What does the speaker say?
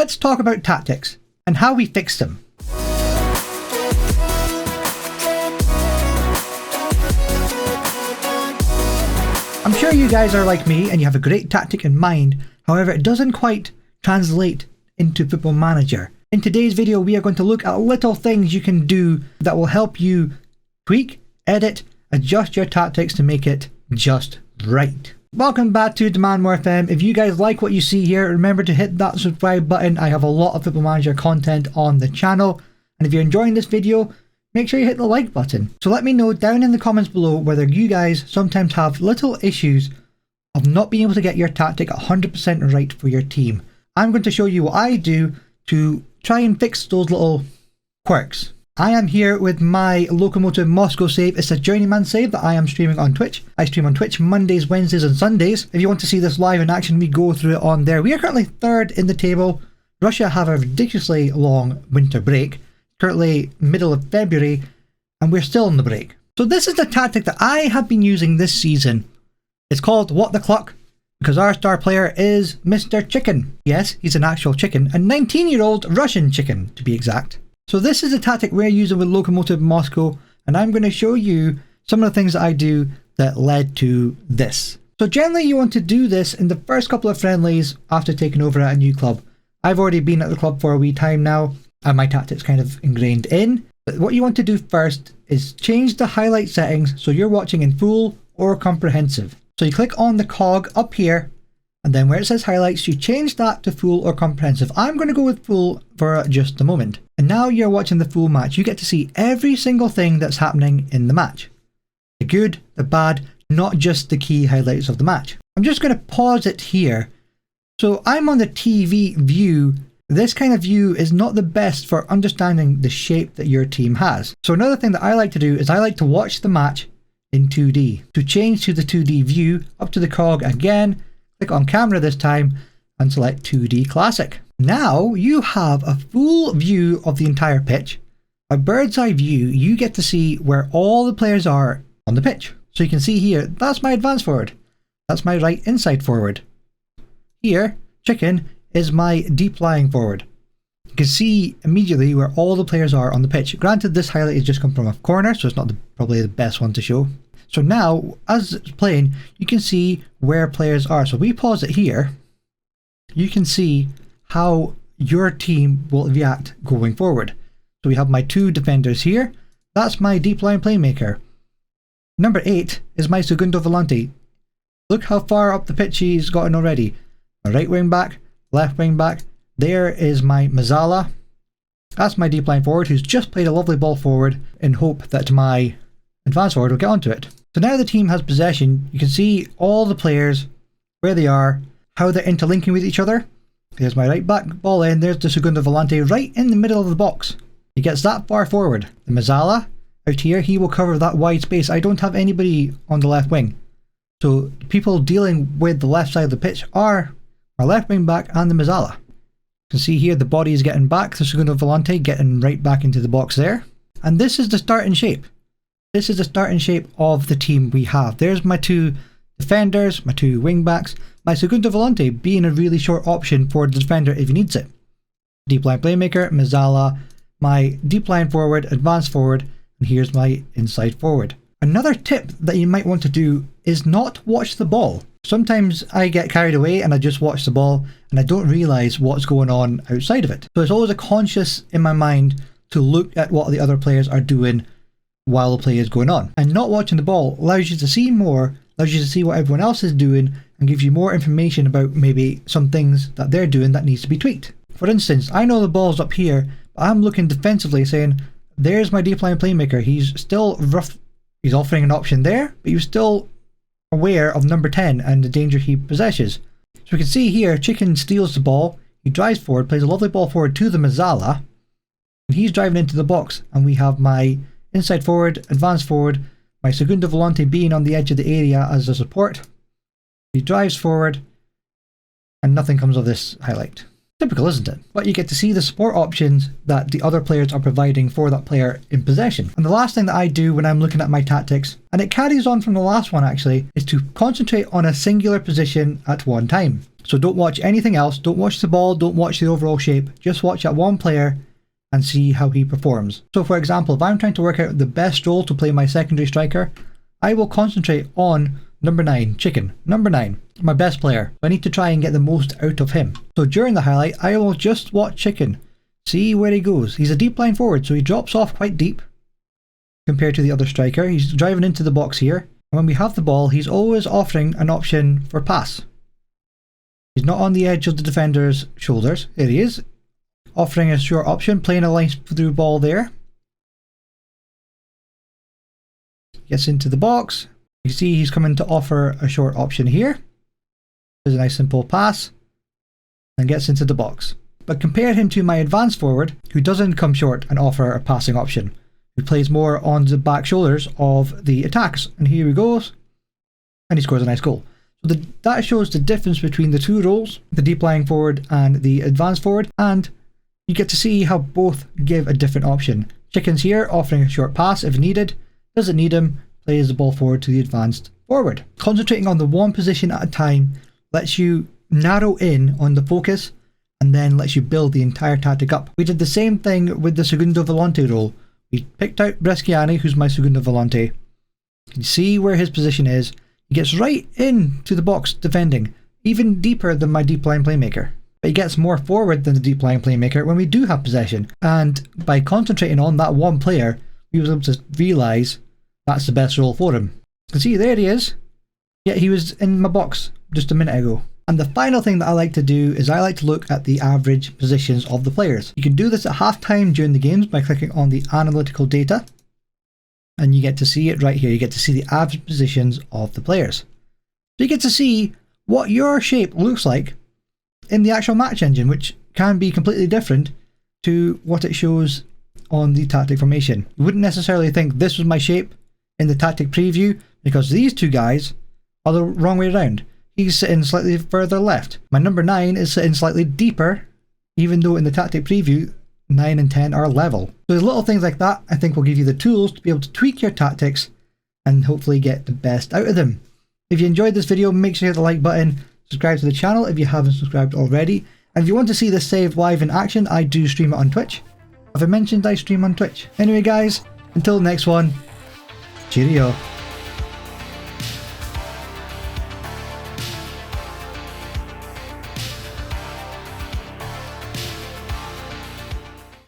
let's talk about tactics and how we fix them. I'm sure you guys are like me and you have a great tactic in mind, however it doesn't quite translate into Football Manager. In today's video we are going to look at little things you can do that will help you tweak, edit, adjust your tactics to make it just right. Welcome back to Demand More FM. If you guys like what you see here, remember to hit that subscribe button. I have a lot of Football Manager content on the channel, and if you're enjoying this video, make sure you hit the like button. So let me know down in the comments below whether you guys sometimes have little issues of not being able to get your tactic 100% right for your team. I'm going to show you what I do to try and fix those little quirks. I am here with my Lokomotiv Moscow save. It's a journeyman save that I am streaming on Twitch. I stream on Twitch Mondays, Wednesdays and Sundays. If you want to see this live in action, we go through it on there. We are currently 3rd in the table. Russia have a ridiculously long winter break. Currently middle of February and we're still on the break. So this is the tactic that I have been using this season. It's called What the Cluck because our star player is Mr. Chicken. Yes, he's an actual chicken, a 19-year-old Russian chicken to be exact. So this is a tactic we're using with Lokomotiv Moscow, and I'm going to show you some of the things that I do that led to this. So generally you want to do this in the first couple of friendlies after taking over at a new club. I've already been at the club for a wee time now, and my tactics kind of ingrained in. But what you want to do first is change the highlight settings so you're watching in full or comprehensive. So you click on the cog up here, and then where it says highlights, you change that to full or comprehensive. I'm going to go with full for just a moment. And now you're watching the full match. You get to see every single thing that's happening in the match. The good, the bad, not just the key highlights of the match. I'm just going to pause it here. So I'm on the TV view. This kind of view is not the best for understanding the shape that your team has. So another thing that I like to do is I like to watch the match in 2D. To change to the 2D view, up to the cog again, click on camera this time and select 2D Classic. Now you have a full view of the entire pitch. A bird's eye view, you get to see where all the players are on the pitch. So you can see here, that's my advance forward. That's my right inside forward. Here, chicken, is my deep lying forward. You can see immediately where all the players are on the pitch. Granted, this highlight has just come from a corner, so it's not probably the best one to show. So now, as it's playing, you can see where players are. So we pause it here. You can see how your team will react going forward. So we have my 2 defenders here. That's my deep line playmaker. Number 8 is my segundo volante. Look how far up the pitch he's gotten already. My right wing back, left wing back. There is my Mazala. That's my deep line forward who's just played a lovely ball forward in hope that my advance forward will get onto it. So now the team has possession. You can see all the players, where they are, how they're interlinking with each other. There's my right back ball in. There's the segundo volante right in the middle of the box. He gets that far forward. The Mazala out here, he will cover that wide space. I don't have anybody on the left wing. So people dealing with the left side of the pitch are my left wing back and the Mazala. You can see here the body is getting back, the segundo volante getting right back into the box there. And this is the starting shape. This is the starting shape of the team we have. There's my 2 defenders, my 2 wing backs, my segundo volante being a really short option for the defender if he needs it. Deep line playmaker, Mazala, my deep line forward, advanced forward, and here's my inside forward. Another tip that you might want to do is not watch the ball. Sometimes I get carried away and I just watch the ball and I don't realise what's going on outside of it. So it's always a conscious in my mind to look at what the other players are doing while the play is going on. And not watching the ball allows you to see more, allows you to see what everyone else is doing and gives you more information about maybe some things that they're doing that needs to be tweaked. For instance, I know the ball's up here, but I'm looking defensively saying, there's my deep line playmaker. He's still rough. He's offering an option there, but he was still aware of number 10 and the danger he possesses. So we can see here, Chicken steals the ball, he drives forward, plays a lovely ball forward to the Mazala, and he's driving into the box, and we have my inside forward, advanced forward, my segundo volante being on the edge of the area as a support. He drives forward, and nothing comes of this highlight. Typical, isn't it? But you get to see the support options that the other players are providing for that player in possession. And the last thing that I do when I'm looking at my tactics, and it carries on from the last one actually, is to concentrate on a singular position at one time. So don't watch anything else, don't watch the ball, don't watch the overall shape, just watch that one player and see how he performs. So for example, if I'm trying to work out the best role to play my secondary striker, I will concentrate on number 9, Chicken. Number 9, my best player. I need to try and get the most out of him. So during the highlight, I will just watch Chicken, see where he goes. He's a deep line forward, so he drops off quite deep compared to the other striker. He's driving into the box here. And when we have the ball, he's always offering an option for pass. He's not on the edge of the defender's shoulders. There he is, offering a short option, playing a line through ball there. Gets into the box. You see he's coming to offer a short option here. There's a nice simple pass and gets into the box. But compare him to my advanced forward, who doesn't come short and offer a passing option, who plays more on the back shoulders of the attacks. And here he goes, and he scores a nice goal. So that shows the difference between the two roles, the deep lying forward and the advanced forward, and you get to see how both give a different option. Chicken's here offering a short pass if needed, doesn't need him, plays the ball forward to the advanced forward. Concentrating on the one position at a time lets you narrow in on the focus and then lets you build the entire tactic up. We did the same thing with the Segundo Volante role. We picked out Bresciani, who's my Segundo Volante. You can see where his position is. He gets right into the box defending, even deeper than my deep line playmaker. But he gets more forward than the deep line playmaker when we do have possession. And by concentrating on that one player, we were able to realise that's the best role for him. You can see there he is. Yet he was in my box just a minute ago. And the final thing that I like to do is I like to look at the average positions of the players. You can do this at halftime during the games by clicking on the analytical data. And you get to see it right here. You get to see the average positions of the players. So you get to see what your shape looks like in the actual match engine, which can be completely different to what it shows on the tactic formation. You wouldn't necessarily think this was my shape in the tactic preview, because these two guys are the wrong way around. He's sitting slightly further left. My number 9 is sitting slightly deeper, even though in the tactic preview 9 and 10 are level. So there's little things like that I think will give you the tools to be able to tweak your tactics and hopefully get the best out of them. If you enjoyed this video, make sure you hit the like button, subscribe to the channel if you haven't subscribed already, and if you want to see this saved live in action, I do stream it on Twitch. Have I mentioned I stream on Twitch? Anyway guys, until the next one, cheerio.